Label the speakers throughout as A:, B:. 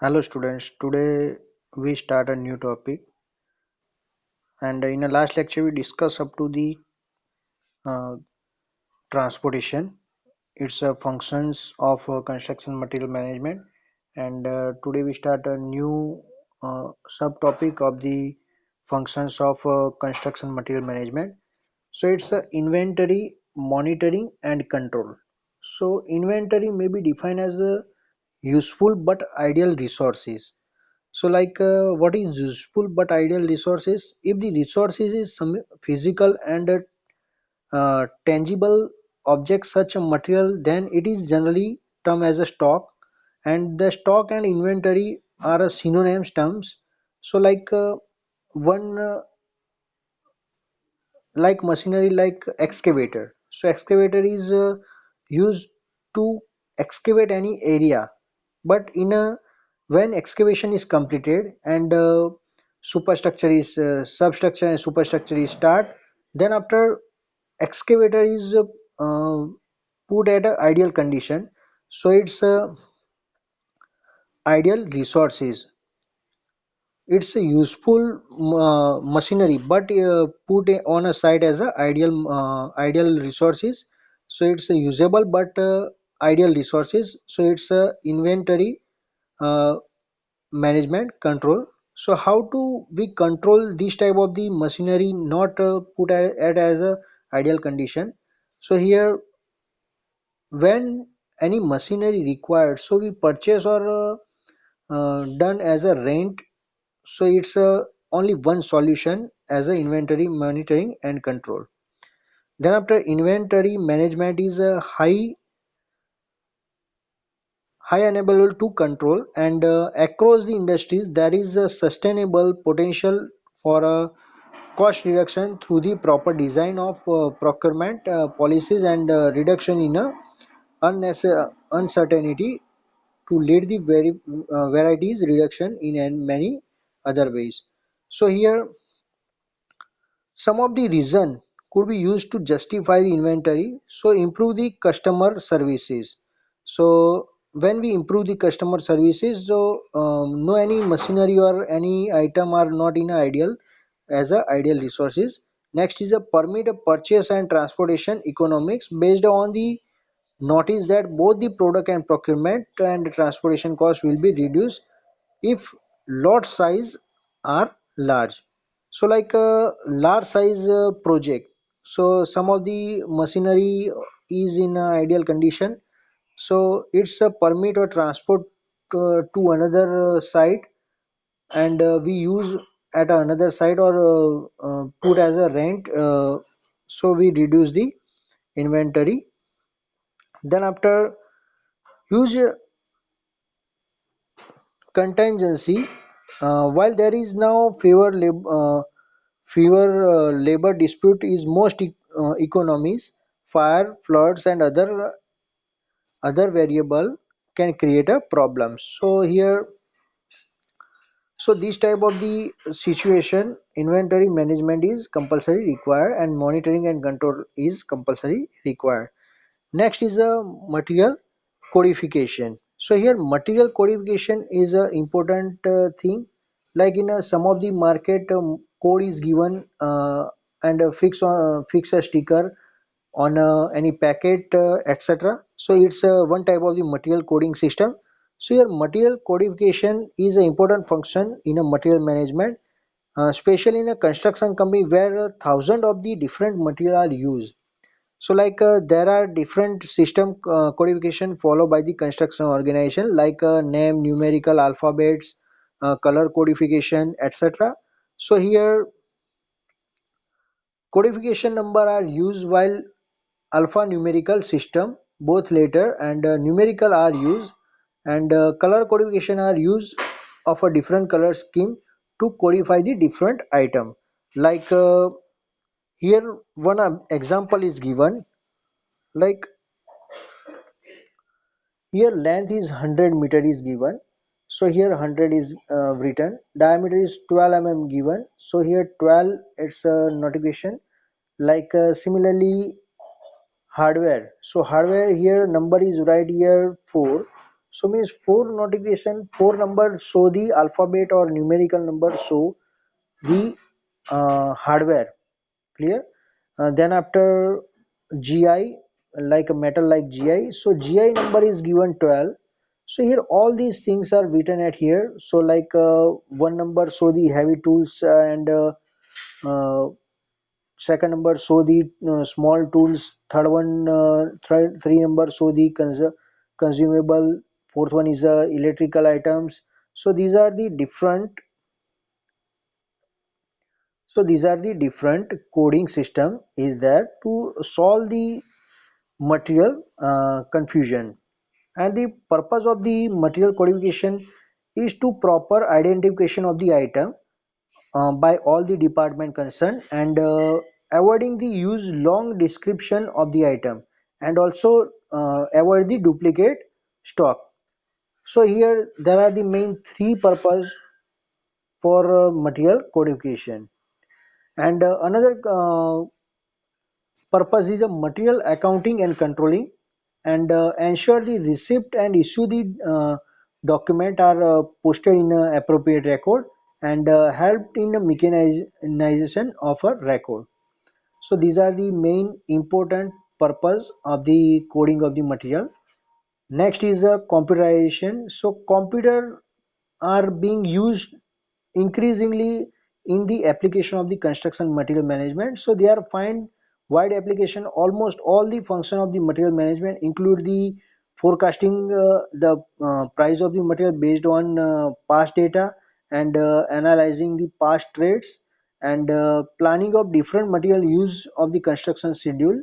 A: Hello students, today we start a new topic and in the last lecture we discussed up to the uh, transportation, its functions of construction material management, and today we start a new subtopic of the functions of construction material management. So it's inventory, monitoring and control. So inventory may be defined as a useful but ideal resources. So what is useful but ideal resources? If the resources is some physical and tangible object such a material, then it is generally termed as a stock, and the stock and inventory are a synonymous terms. So one like machinery like excavator. So excavator is used to excavate any area, but in a when excavation is completed and substructure and superstructure is start, then after excavator is put at a ideal condition. So it's ideal resources. It's a useful machinery, but on a site as a ideal resources. So it's a usable but ideal resources. So it's a inventory uh, management control. So how to we control this type of the machinery not put at as a ideal condition. So here when any machinery required, so we purchase or done as a rent. So it's only one solution as a inventory monitoring and control. Then after inventory management is a high enable to control, and across the industries there is a sustainable potential for a cost reduction through the proper design of procurement policies and reduction in uncertainty to lead the varieties reduction in and many other ways. So here some of the reason could be used to justify the inventory. So improve the customer services. So when we improve the customer services, so no any machinery or any item are not in a ideal as a ideal resources. Next is a permit a purchase and transportation economics based on the notice that both the product and procurement and transportation cost will be reduced if lot size are large. So like a large size project, so some of the machinery is in ideal condition, so it's a permit or transport to another site, and we use at another site or put as a rent, so we reduce the inventory. Then after huge contingency, while there is now fewer labor dispute is most economies, fire, floods, and other variable can create a problem. So here, so this type of the situation, inventory management is compulsory required, and monitoring and control is compulsory required. Next is a material codification. So here material codification is a important thing. Like in some of the market code is given, and fix a sticker on any packet, etc. So it's one type of the material coding system. So your material codification is an important function in a material management, especially in a construction company where thousands of the different material are used. So there are different system codification followed by the construction organization, like name, numerical alphabets, color codification, etc. So here codification number are used while alphanumerical system both later and numerical are used, and color codification are used of a different color scheme to codify the different item. Like here one example is given, like here length is 100 meter is given, so here 100 is written, diameter is 12 mm given, so here 12 it's a notification. Like similarly hardware, so hardware here number is right here 4, So means four notification, four numbers show the alphabet or numerical number show the hardware. Clear? Then after GI, like a metal like GI, so GI number is given 12. So here all these things are written at here. So like one number show the heavy tools and uh, second number show the small tools, third one three number show the consumable, fourth one is electrical items. So these are the different coding system is there to solve the material confusion. And the purpose of the material codification is to proper identification of the item by all the department concerned, and avoiding the use long description of the item, and also avoid the duplicate stock. So here there are the main three purpose for material codification. And another purpose is a material accounting and controlling, and ensure the receipt and issue the document are posted in a appropriate record, and helped in the mechanization of a record. So these are the main important purpose of the coding of the material. Next is computerization. So computer are being used increasingly in the application of the construction material management. So they are find wide application. Almost all the function of the material management include the forecasting the price of the material based on past data, and analyzing the past trades, and planning of different material use of the construction schedule.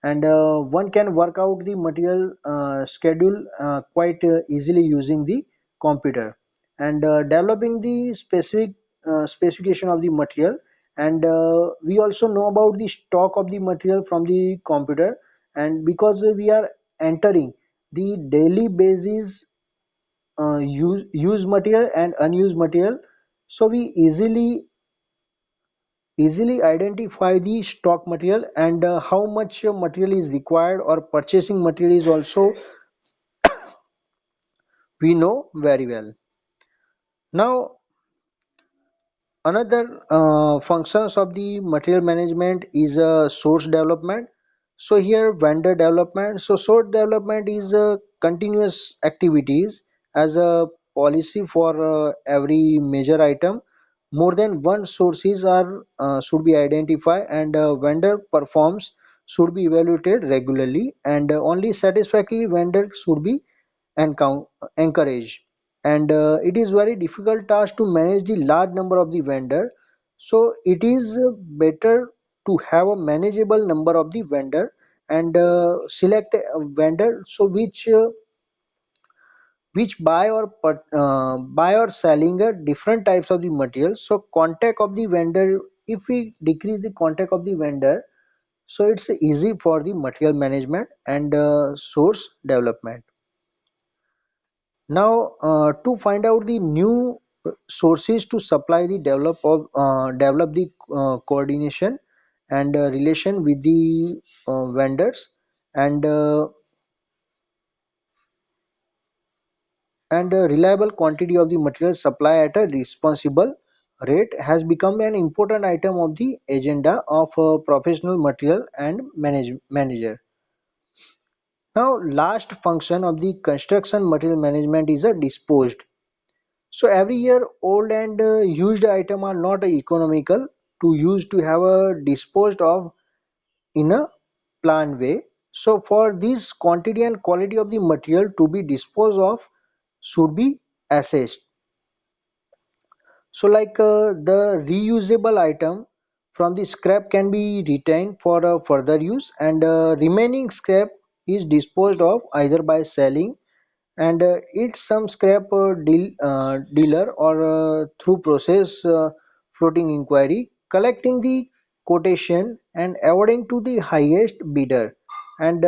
A: And one can work out the material schedule quite easily using the computer, and developing the specific specification of the material. And we also know about the stock of the material from the computer, and because we are entering the daily basis used material and unused material, so we easily identify the stock material, and how much material is required, or purchasing material is also we know very well. Now another functions of the material management is source development. So here vendor development. So source development is continuous activities as a policy for every major item. More than one sources are should be identified, and vendor performs should be evaluated regularly, and only satisfactory vendor should be encouraged. And it is very difficult task to manage the large number of the vendor. So it is better to have a manageable number of the vendor, and select a vendor so which buy or selling different types of the material. So contact of the vendor, if we decrease the contact of the vendor, so it's easy for the material management and source development. Now, to find out the new sources to supply the develop the coordination and relation with the vendors, and reliable quantity of the material supply at a responsible rate has become an important item of the agenda of professional material and manager. Now, last function of the construction material management is a disposed. So every year old and used item are not economical to use, to have a disposed of in a planned way. So for this quantity and quality of the material to be disposed of should be assessed. So like the reusable item from the scrap can be retained for further use, and remaining scrap is disposed of either by selling, and it's some scrap dealer, or through process floating inquiry, collecting the quotation and awarding to the highest bidder. And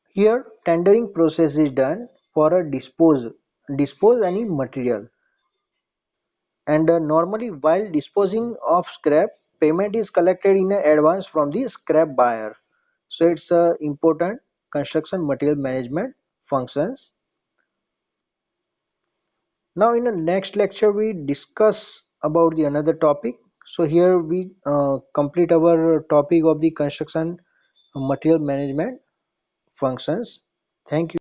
A: here tendering process is done for a dispose any material. And normally while disposing of scrap, payment is collected in advance from the scrap buyer. So it's important construction material management functions. Now in the next lecture we discuss about the another topic. So here we complete our topic of the construction material management functions. Thank you.